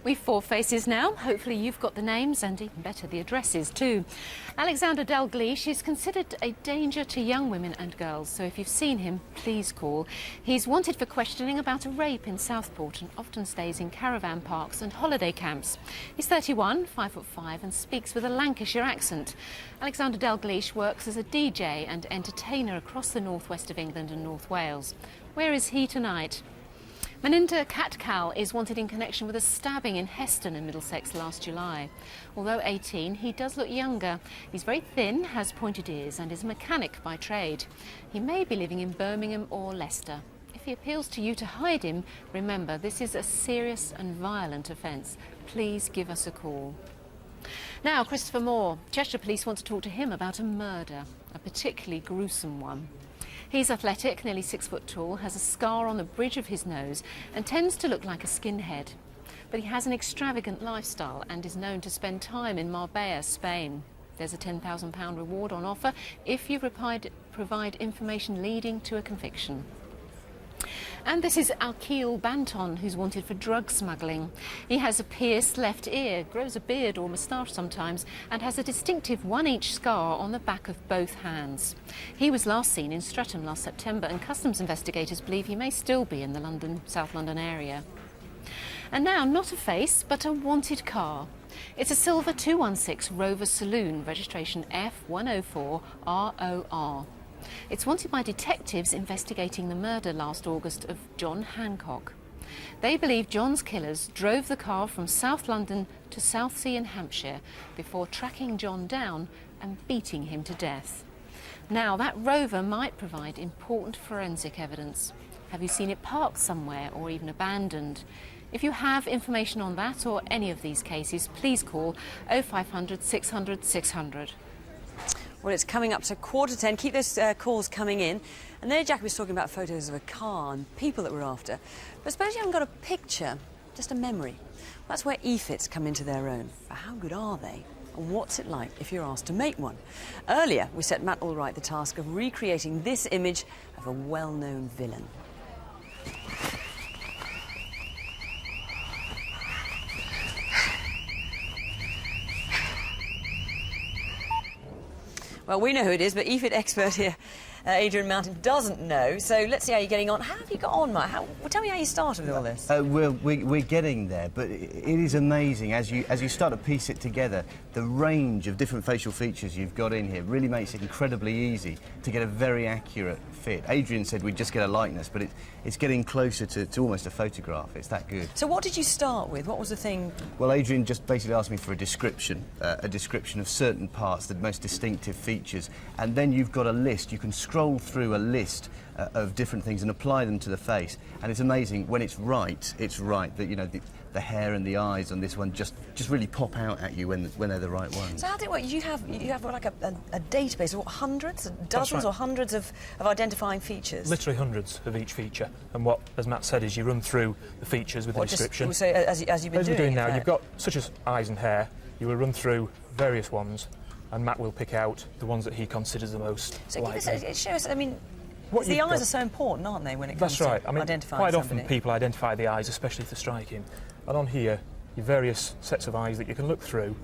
We've 4 faces now. Hopefully you've got the names and even better the addresses too. Alexander Dalgleish is considered a danger to young women and girls, so if you've seen him, please call. He's wanted for questioning about a rape in Southport and often stays in caravan parks and holiday camps. He's 31, 5'5", and speaks with a Lancashire accent. Alexander Dalgleish works as a DJ and entertainer across the northwest of England and North Wales. Where is he tonight? Maninder Katkal is wanted in connection with a stabbing in Heston in Middlesex last July. Although 18, he does look younger. He's very thin, has pointed ears and is a mechanic by trade. He may be living in Birmingham or Leicester. If he appeals to you to hide him, remember this is a serious and violent offence. Please give us a call. Now, Christopher Moore. Cheshire Police want to talk to him about a murder, a particularly gruesome one. He's athletic, nearly 6 foot tall, has a scar on the bridge of his nose and tends to look like a skinhead. But he has an extravagant lifestyle and is known to spend time in Marbella, Spain. There's a £10,000 reward on offer if you provide information leading to a conviction. And this is Alkeel Banton, who's wanted for drug smuggling. He has a pierced left ear, grows a beard or moustache sometimes, and has a distinctive 1-inch scar on the back of both hands. He was last seen in Streatham last September, and customs investigators believe he may still be in the South London area. And now, not a face, but a wanted car. It's a silver 216 Rover Saloon, registration F104ROR. It's wanted by detectives investigating the murder last August of John Hancock. They believe John's killers drove the car from South London to Southsea in Hampshire before tracking John down and beating him to death. Now, that Rover might provide important forensic evidence. Have you seen it parked somewhere or even abandoned? If you have information on that or any of these cases, please call 0500 600 600. Well, it's coming up to 9:45. Keep those calls coming in. And there Jackie was talking about photos of a car and people that we're after. But suppose you haven't got a picture, just a memory. Well, that's where e-fits come into their own. But how good are they? And what's it like if you're asked to make one? Earlier, we set Matt Allwright the task of recreating this image of a well-known villain. Well, we know who it is, but e-fit expert here, Adrian Mountain, doesn't know. So let's see how you're getting on. How have you got on, Matt? Tell me how you started with all this. We're getting there, but it is amazing as you start to piece it together. The range of different facial features you've got in here really makes it incredibly easy to get a very accurate fit. Adrian said we'd just get a likeness, but it's getting closer to almost a photograph. It's that good. So what did you start with? What was the thing? Well, Adrian just basically asked me for a description of certain parts, the most distinctive features, and then you've got a list. You can scroll through a list of different things and apply them to the face, and it's amazing when it's right. That you know the hair and the eyes on this one just really pop out at you when they're the right ones. So how do you work? You have like a database of what, hundreds, dozens, right. or hundreds of identifying features? Literally hundreds of each feature. And what, as Matt said, is you run through the features with the description. So as you've been doing now, in you've got such as eyes and hair. You will run through various ones, and Matt will pick out the ones that he considers the most likely. So it shows. I mean, the eyes are so important, aren't they, when it comes to identifying quite somebody? often people identify the eyes, especially if they're striking. And on here, your various sets of eyes that you can look through,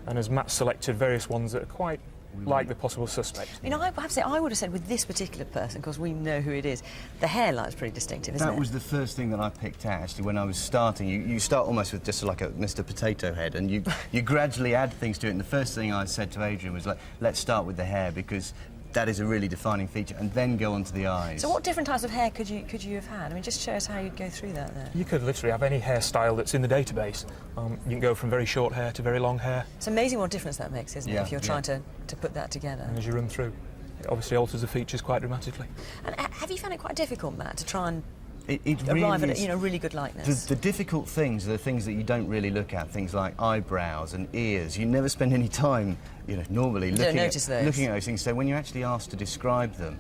and as Matt selected various ones that are quite like the possible suspect. You know, I have to say, I would have said with this particular person, because we know who it is, the hairline's pretty distinctive, isn't it? That was the first thing that I picked out, actually, when I was starting. You start almost with just like a Mr. Potato Head, and you gradually add things to it. And the first thing I said to Adrian was, like, let's start with the hair, because that is a really defining feature, and then go on to the eyes. So what different types of hair could you have had? I mean, just show us how you'd go through that there. You could literally have any hairstyle that's in the database. You can go from very short hair to very long hair. It's amazing what difference that makes, isn't it, if you're trying to put that together. And as you run through, it obviously alters the features quite dramatically. And have you found it quite difficult, Matt, to try and It arrive really at really good likeness? The difficult things are the things that you don't really look at, things like eyebrows and ears. You never spend any time, normally looking at those things. So when you're actually asked to describe them,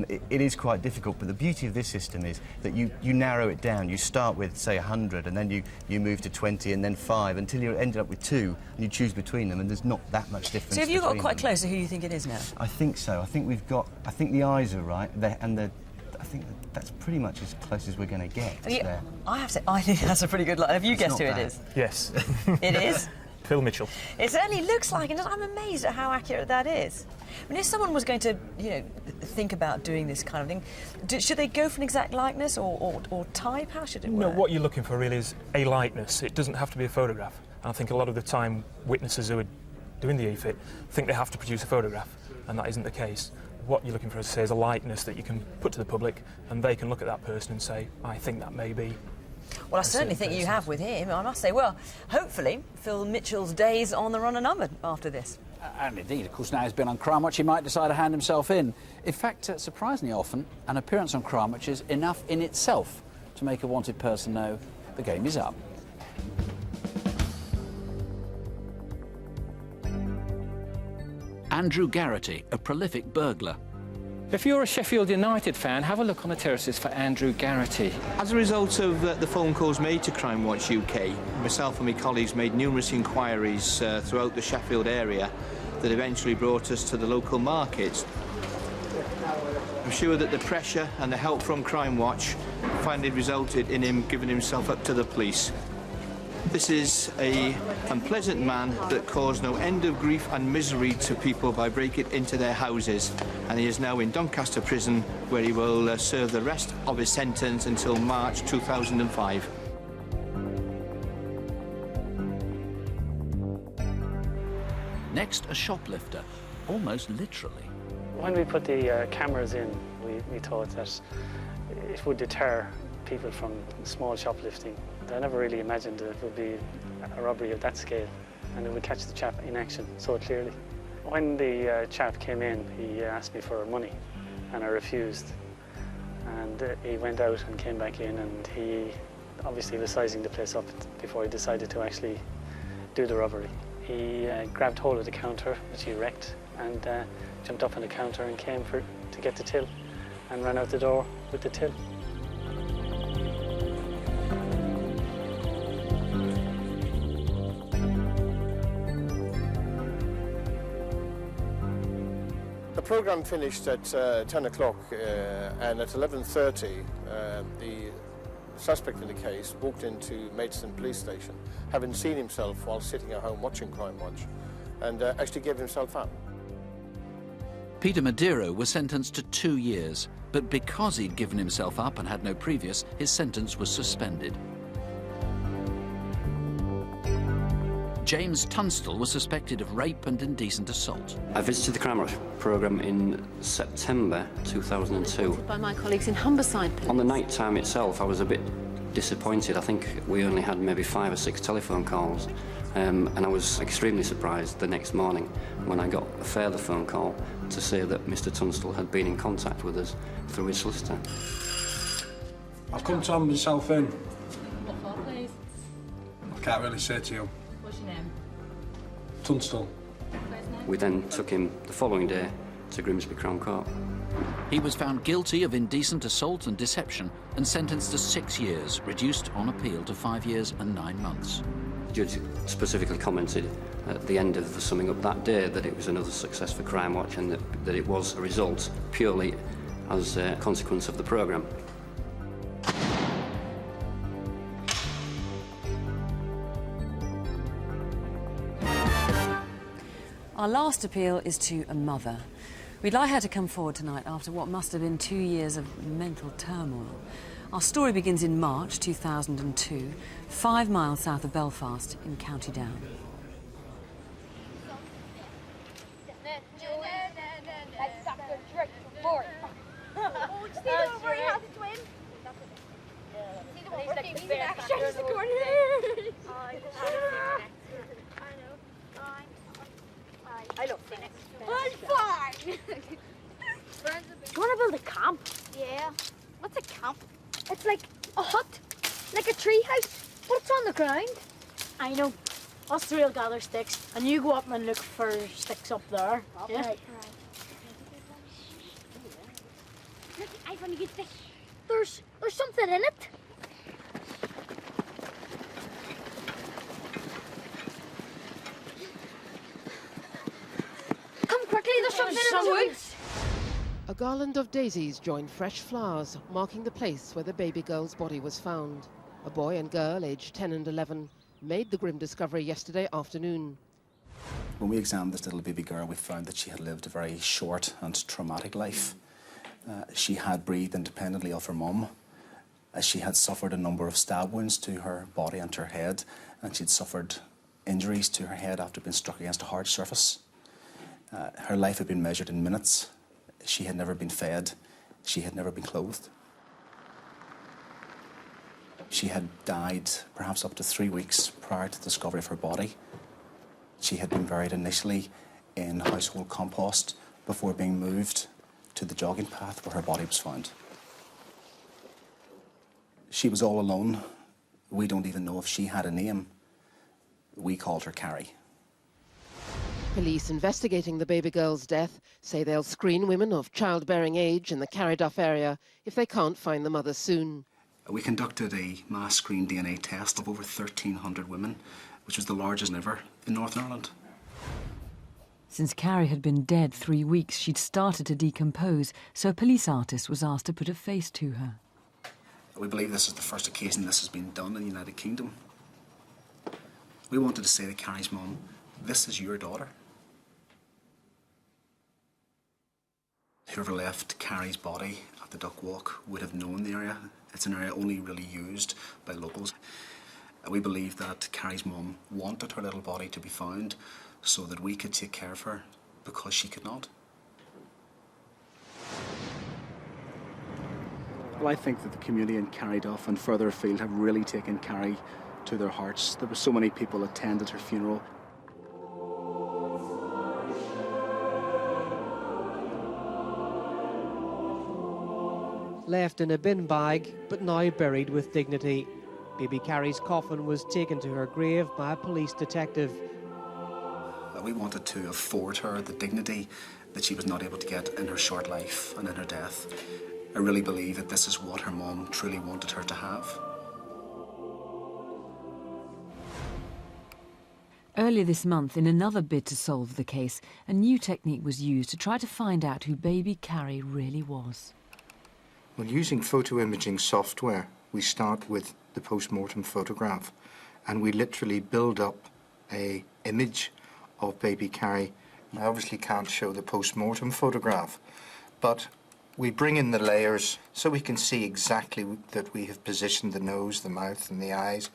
it is quite difficult. But the beauty of this system is that you narrow it down. You start with, say, 100, and then you move to 20, and then 5, until you end up with 2, and you choose between them, and there's not that much difference. So have you got between quite them. close to who you think it is now? I think so. I think the eyes are right, I think that's pretty much as close as we're going to get. I have to say, I think that's a pretty good line. Have you guessed who it is? Yes. It is? Phil Mitchell. It certainly looks like it. I'm amazed at how accurate that is. I mean, if someone was going to, think about doing this kind of thing, should they go for an exact likeness or type? How should it work? No, what you're looking for really is a likeness. It doesn't have to be a photograph. And I think a lot of the time witnesses who are doing the e-fit think they have to produce a photograph, and that isn't the case. what you're looking for, as I say, is a likeness that you can put to the public, and they can look at that person and say, I think that may be. Well, I certainly think you have with him, I must say. Well, hopefully Phil Mitchell's days on the run are numbered after this. And indeed, of course, now he's been on Crimewatch, he might decide to hand himself in. In fact, surprisingly often, an appearance on Crimewatch is enough in itself to make a wanted person know the game is up. Andrew Garrity, a prolific burglar. If you're a Sheffield United fan, have a look on the terraces for Andrew Garrity. As a result of the phone calls made to Crimewatch UK, myself and my colleagues made numerous inquiries throughout the Sheffield area that eventually brought us to the local market. I'm sure that the pressure and the help from Crimewatch finally resulted in him giving himself up to the police. This is an unpleasant man that caused no end of grief and misery to people by breaking into their houses, and he is now in Doncaster prison, where he will serve the rest of his sentence until March 2005. Next, a shoplifter, almost literally. When we put the cameras in, we thought that it would deter people from small shoplifting. I never really imagined that it would be a robbery of that scale, and it would catch the chap in action so clearly. When the chap came in, he asked me for money, and I refused. And he went out and came back in, and he obviously was sizing the place up before he decided to actually do the robbery. He grabbed hold of the counter, which he wrecked, and jumped up on the counter and came to get the till, and ran out the door with the till. The programme finished at 10 o'clock and at 11:30 the suspect in the case walked into Maidstone police station, having seen himself while sitting at home watching Crimewatch, and actually gave himself up. Peter Madero was sentenced to 2 years, but because he'd given himself up and had no previous, his sentence was suspended. James Tunstall was suspected of rape and indecent assault. I visited the Crimewatch programme in September 2002. By my colleagues in Humberside. On the night time itself, I was a bit disappointed. I think we only had maybe 5 or 6 telephone calls, and I was extremely surprised the next morning when I got a further phone call to say that Mr Tunstall had been in contact with us through his solicitor. I've come to hand myself in. What for, please? I can't really say to you. What's your name? Tunstall. We then took him the following day to Grimsby Crown Court. He was found guilty of indecent assault and deception and sentenced to 6 years, reduced on appeal to 5 years and 9 months. The judge specifically commented at the end of the summing up that day that it was another success for Crimewatch, and that it was a result purely as a consequence of the programme. Our last appeal is to a mother. We'd like her to come forward tonight after what must have been 2 years of mental turmoil. Our story begins in March 2002, 5 miles south of Belfast in County Down. Do you want to build a camp? Yeah. What's a camp? It's like a hut, like a tree house, but it's on the ground. I know. Us three will gather sticks, and you go up and look for sticks up there. Okay. Yeah? Right. Look, I found a good fish. There's something in it. Come quickly, there's something in the woods. A garland of daisies joined fresh flowers, marking the place where the baby girl's body was found. A boy and girl, aged 10 and 11, made the grim discovery yesterday afternoon. When we examined this little baby girl, we found that she had lived a very short and traumatic life. She had breathed independently of her mum. She had suffered a number of stab wounds to her body and to her head, and she'd suffered injuries to her head after being struck against a hard surface. Her life had been measured in minutes. She had never been fed. She had never been clothed. She had died perhaps up to 3 weeks prior to the discovery of her body. She had been buried initially in household compost before being moved to the jogging path where her body was found. She was all alone. We don't even know if she had a name. We called her Carrie. Police investigating the baby girl's death say they'll screen women of childbearing age in the Carryduff area if they can't find the mother soon. We conducted a mass screen DNA test of over 1,300 women, which was the largest ever in Northern Ireland. Since Carrie had been dead 3 weeks, she'd started to decompose, so a police artist was asked to put a face to her. We believe this is the first occasion this has been done in the United Kingdom. We wanted to say to Carrie's mum, this is your daughter. Whoever left Carrie's body at the Duck Walk would have known the area. It's an area only really used by locals. We believe that Carrie's mum wanted her little body to be found so that we could take care of her because she could not. Well, I think that the community in Carryduff and further afield have really taken Carrie to their hearts. There were so many people attended her funeral. Left in a bin bag, but now buried with dignity. Baby Carrie's coffin was taken to her grave by a police detective. We wanted to afford her the dignity that she was not able to get in her short life and in her death. I really believe that this is what her mum truly wanted her to have. Earlier this month, in another bid to solve the case, a new technique was used to try to find out who baby Carrie really was. Well, using photo imaging software, we start with the post-mortem photograph, and we literally build up an image of baby Carrie. I obviously can't show the post-mortem photograph, but we bring in the layers so we can see exactly that we have positioned the nose, the mouth and the eyes,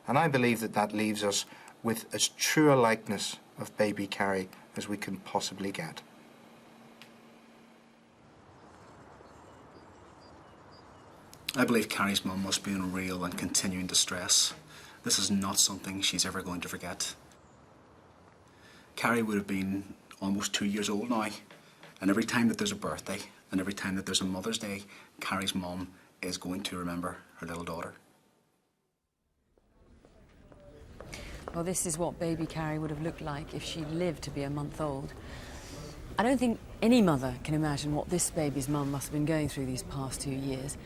and I believe that that leaves us with as true a likeness of baby Carrie as we can possibly get. I believe Carrie's mum must be in real and continuing distress. This is not something she's ever going to forget. Carrie would have been almost 2 years old now, and every time that there's a birthday and every time that there's a Mother's Day, Carrie's mum is going to remember her little daughter. Well, this is what baby Carrie would have looked like if she lived to be a month old. I don't think any mother can imagine what this baby's mum must have been going through these past 2 years.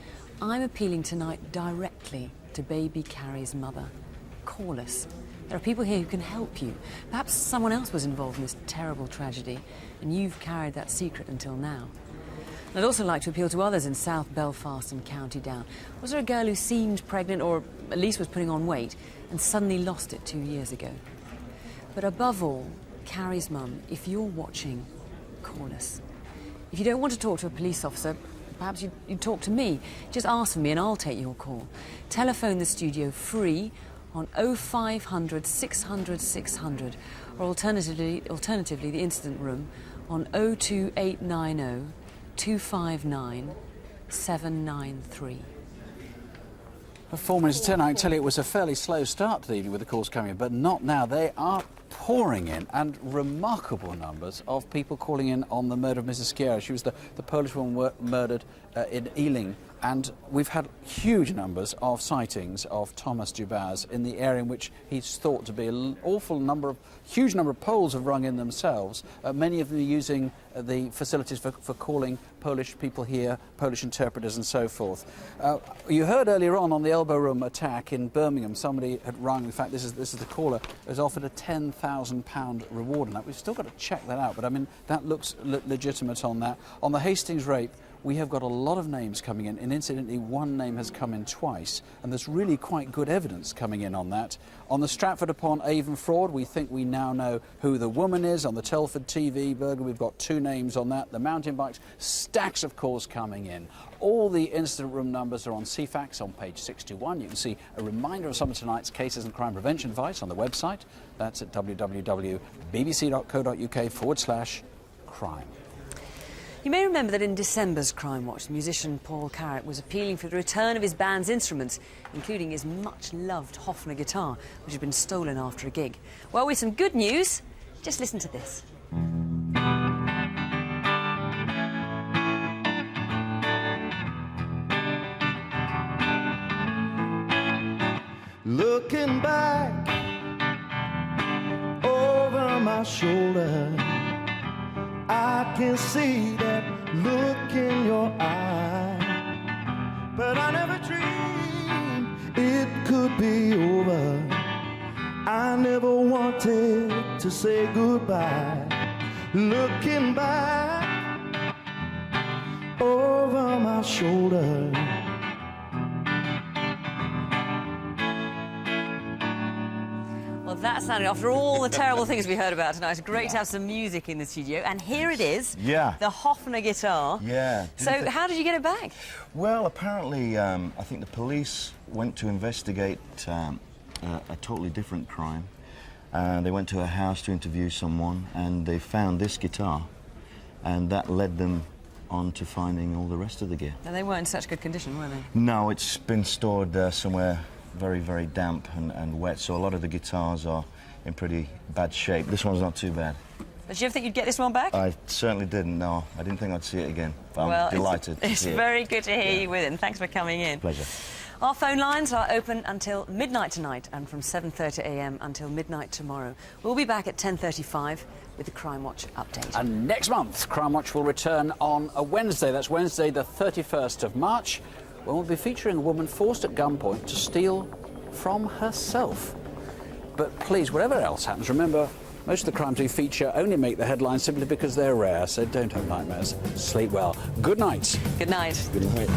I'm appealing tonight directly to baby Carrie's mother. Call us. There are people here who can help you. Perhaps someone else was involved in this terrible tragedy, and you've carried that secret until now. I'd also like to appeal to others in South Belfast and County Down. Was there a girl who seemed pregnant, or at least was putting on weight, and suddenly lost it 2 years ago? But above all, Carrie's mum, if you're watching, call us. If you don't want to talk to a police officer, perhaps you'd talk to me. Just ask for me and I'll take your call. Telephone the studio free on 0500 600 600, or alternatively the incident room on 02890 259 793. At 4 minutes to 10, I can tell you it was a fairly slow start to the evening with the calls coming in, but not now. They are pouring in, and remarkable numbers of people calling in on the murder of Mrs. Sciarra. She was the Polish woman murdered in Ealing, and we've had huge numbers of sightings of Thomas Dubaz in the area in which he's thought to be an huge number of Poles have rung in themselves, many of them using the facilities for calling Polish people here, Polish interpreters and so forth. You heard earlier on the elbow room attack in Birmingham, somebody had rung, in fact this is the caller, has offered a £10,000 reward on that. We've still got to check that out, but I mean that looks legitimate on that. On the Hastings rape, we have got a lot of names coming in, and incidentally one name has come in twice, and there's really quite good evidence coming in on that. On the Stratford-upon-Avon fraud, we think we now know who the woman is. On the Telford TV burglary, we've got 2 names on that. The mountain bikes, stacks of calls coming in. All the incident room numbers are on CFAX on page 61. You can see a reminder of some of tonight's cases and crime prevention advice on the website. That's at www.bbc.co.uk/crime. You may remember that in December's Crimewatch, musician Paul Carrott was appealing for the return of his band's instruments, including his much-loved Hofner guitar, which had been stolen after a gig. Well, with some good news, just listen to this. Looking back over my shoulder, I can see that look in your eye, but I never dreamed it could be over. I never wanted to say goodbye. Looking back over my shoulder, well, that sounded, after all the terrible things we heard about tonight, it's great to have some music in the studio. And here it is, the Hofner guitar. Yeah. So how did you get it back? Well, apparently, I think the police went to investigate a totally different crime. They went to a house to interview someone, and they found this guitar, and that led them on to finding all the rest of the gear. Now, they weren't in such good condition, were they? No, it's been stored somewhere very, very damp and wet, so a lot of the guitars are in pretty bad shape. This one's not too bad. Did you ever think you'd get this one back? I certainly didn't, no. I didn't think I'd see it again, but well, I'm delighted to It's see it. very good to hear you with it, and thanks for coming in. Pleasure. Our phone lines are open until midnight tonight and from 7:30 a.m. until midnight tomorrow. We'll be back at 10:35 with the Crimewatch update. And next month, Crimewatch will return on a Wednesday. That's Wednesday, the 31st of March, when we'll be featuring a woman forced at gunpoint to steal from herself. But please, whatever else happens, remember, most of the crimes we feature only make the headlines simply because they're rare, so don't have nightmares. Sleep well. Good night. Good night. Good night.